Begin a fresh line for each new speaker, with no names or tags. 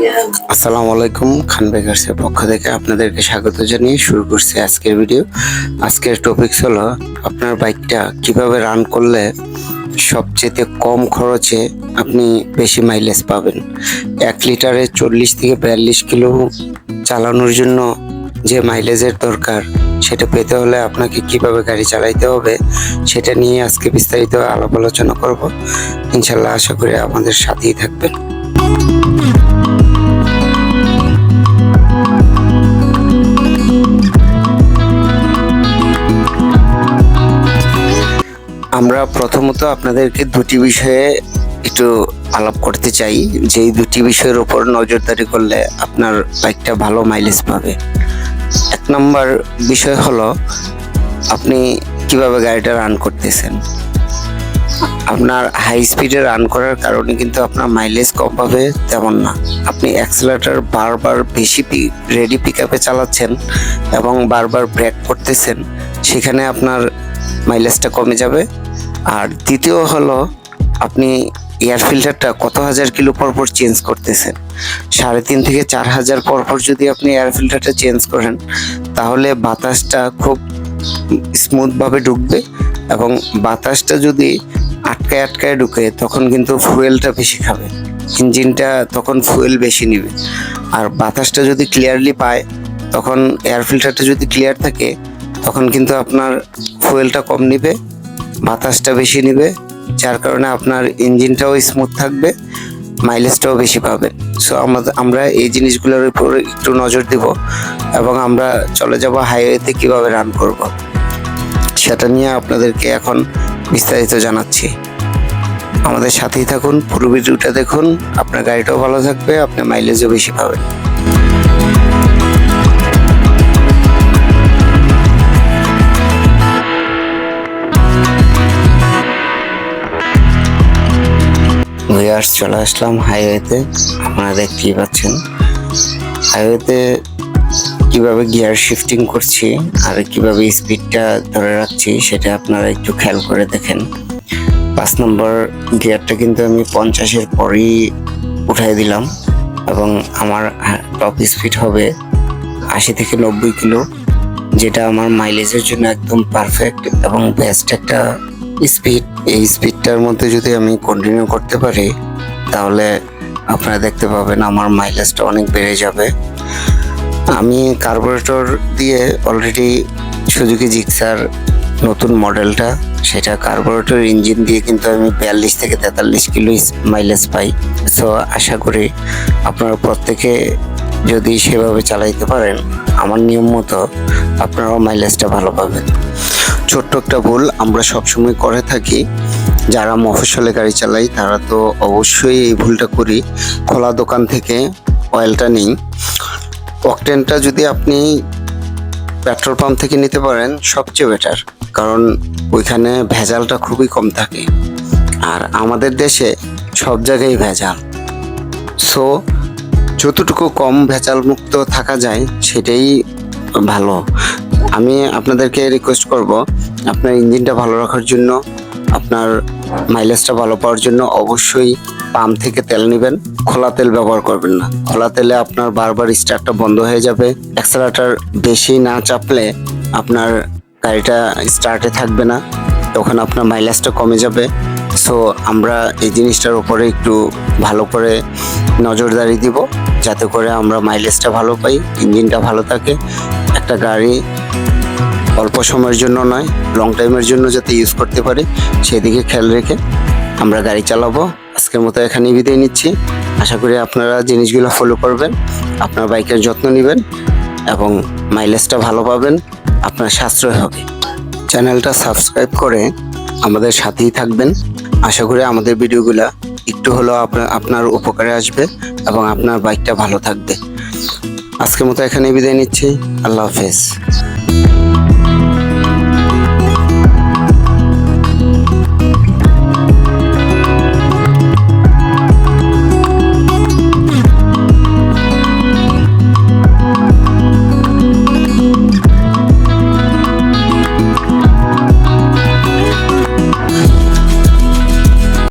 আসসালামু আলাইকুম, খান বেকার্সের পক্ষ থেকে আপনাদেরকে স্বাগত জানিয়ে শুরু করছি আজকের ভিডিও। আজকের টপিকস হলো আপনার বাইকটা কিভাবে রান করলে সবচেয়ে কম খরচে আপনি বেশি মাইলেজ পাবেন। 1 লিটারে 40 থেকে 42 কিলো চালানোর জন্য যে মাইলেজের দরকার সেটা পেতে হলে আপনাকে কিভাবে গাড়ি চালাইতে হবে সেটা নিয়ে আজকে বিস্তারিত আলাপ আলোচনা করব। ইনশাল্লাহ আশা করি আমাদের সাথেই থাকবেন। আমরা প্রথমত আপনাদেরকে দুটি বিষয়ে একটু আলাপ করতে চাই, যেই দুটি বিষয়ের উপর নজরদারি করলে আপনার বাইকটা ভালো মাইলেজ পাবে। 1 নম্বর বিষয় হলো আপনি কিভাবে গাড়িটা রান করতেছেন। আপনার হাই স্পিডে রান করার কারণে কিন্তু আপনার মাইলেজ কম পাবে তেমন না। আপনি অ্যাক্সেলারেটর বারবার বেশি রেডি পিক আপে চালাচ্ছেন এবং বারবার ব্রেক করতেছেন, সেখানে আপনার মাইলেজটা কমে যাবে। আর দ্বিতীয় হলো আপনি এয়ার ফিল্টারটা কত হাজার কিলো পরপর চেঞ্জ করতেছেন। 3.5 থেকে 4 হাজার পরপর যদি আপনি এয়ার ফিল্টারটা চেঞ্জ করেন তাহলে বাতাসটা খুব স্মুথভাবে ঢুকবে, এবং বাতাসটা যদি আটকায় ঢুকে তখন কিন্তু ফুয়েলটা বেশি খাবে, ইঞ্জিনটা তখন ফুয়েল বেশি নেবে। আর বাতাসটা যদি ক্লিয়ারলি পায়, তখন এয়ার ফিল্টারটা যদি ক্লিয়ার থাকে তখন কিন্তু আপনার ফুয়েলটা কম নেবে, বাতাসটা বেশি নেবে, যার কারণে আপনার ইঞ্জিনটাও স্মুথ থাকবে, মাইলেজটাও বেশি পাবেন। সো আমরা এই জিনিসগুলোর উপর একটু নজর দিব এবং আমরা চলে যাব হাইওয়েতে কিভাবে রান করব সেটা নিয়ে আপনাদেরকে এখন বিস্তারিত জানাচ্ছি। আমাদের সাথেই থাকুন, পুরো ভিডিওটা দেখুন, আপনার গাড়িটাও ভালো থাকবে, আপনি মাইলেজও বেশি পাবেন। ভিউয়ার্স, চলে আসলাম হাইওয়েতে। আপনারা দেখতেই পাচ্ছেন হাইওয়েতে কিভাবে গিয়ার শিফটিং করছি আর কিভাবে স্পিডটা ধরে রাখছি সেটা আপনারা একটু খেয়াল করে দেখেন। 5 নম্বর গিয়ারটা কিন্তু আমি 50-এর পরেই উঠাই দিলাম এবং আমার টপ স্পিড হবে 80 থেকে 90 কিলো, যেটা আমার মাইলেজের জন্য একদম পারফেক্ট এবং বেস্ট একটা স্পিড। এই স্পিডটার মধ্যে যদি আমি কন্টিনিউ করতে পারি তাহলে আপনারা দেখতে পাবেন আমার মাইলেজটা অনেক বেড়ে যাবে। আমি কার্বোরেটর দিয়ে অলরেডি সুজুকি জিক্সার নতুন মডেলটা, সেটা কার্বোরেটর ইঞ্জিন দিয়ে কিন্তু আমি 42 থেকে 43 কিলো মাইলেজ পাই। সো আশা করি আপনারা প্রত্যেকে যদি সেভাবে চালাইতে পারেন আমার নিয়ম মতো, আপনারাও মাইলেজটা ভালো পাবেন। ছোট্ট একটা ভুল আমরা সবসময় করে থাকি, যারা মফস্বলে গাড়ি চালাই তারা তো অবশ্যই এই ভুলটা করি, খোলা দোকান থেকে অয়েলটা নিই। অকটেনটা যদি আপনি পেট্রোল পাম্প থেকে নিতে পারেন সবচেয়ে বেটার, কারণ ওইখানে ভেজালটা খুবই কম থাকে। আর আমাদের দেশে সব জায়গায় ভেজাল, সো যতটুকু কম ভেজাল মুক্ত থাকা যায় সেটাই ভালো। আমি আপনাদেরকে রিকোয়েস্ট করব, আপনার ইঞ্জিনটা ভালো রাখার জন্য, আপনার মাইলেজটা ভালো পাওয়ার জন্য অবশ্যই পাম্প থেকে তেল নেবেন, খোলা তেল ব্যবহার করবেন না। খোলা তেলে আপনার বারবার স্টার্টটা বন্ধ হয়ে যাবে, অ্যাক্সেলারেটর বেশি না চাপলে আপনার গাড়িটা স্টার্টে থাকবে না, তখন আপনার মাইলেজটা কমে যাবে। সো আমরা এই জিনিসটার উপরে একটু ভালো করে নজরদারি দিব, যাতে করে আমরা মাইলেজটা ভালো পাই, ইঞ্জিনটা ভালো থাকে। একটা গাড়ি অল্প সময়ের জন্য নয়, লং টাইমের জন্য যাতে ইউজ করতে পারি সেদিকে খেয়াল রেখে আমরা গাড়ি চালাবো। আজকের মতো এখানেই বিদায় নিচ্ছি। আশা করি আপনারা জিনিসগুলো ফলো করবেন, আপনার বাইকের যত্ন নেবেন এবং মাইলেজটা ভালো পাবেন, আপনার সাশ্রয় হবে। চ্যানেলটা সাবস্ক্রাইব করে আমাদের সাথেই থাকবেন। আশা করি আমাদের ভিডিওগুলো একটু হলেও আপনার উপকারে আসবে এবং আপনার বাইকটা ভালো থাকবে। আজকের মতো এখানেই বিদায় নিচ্ছি। আল্লাহ হাফেজ।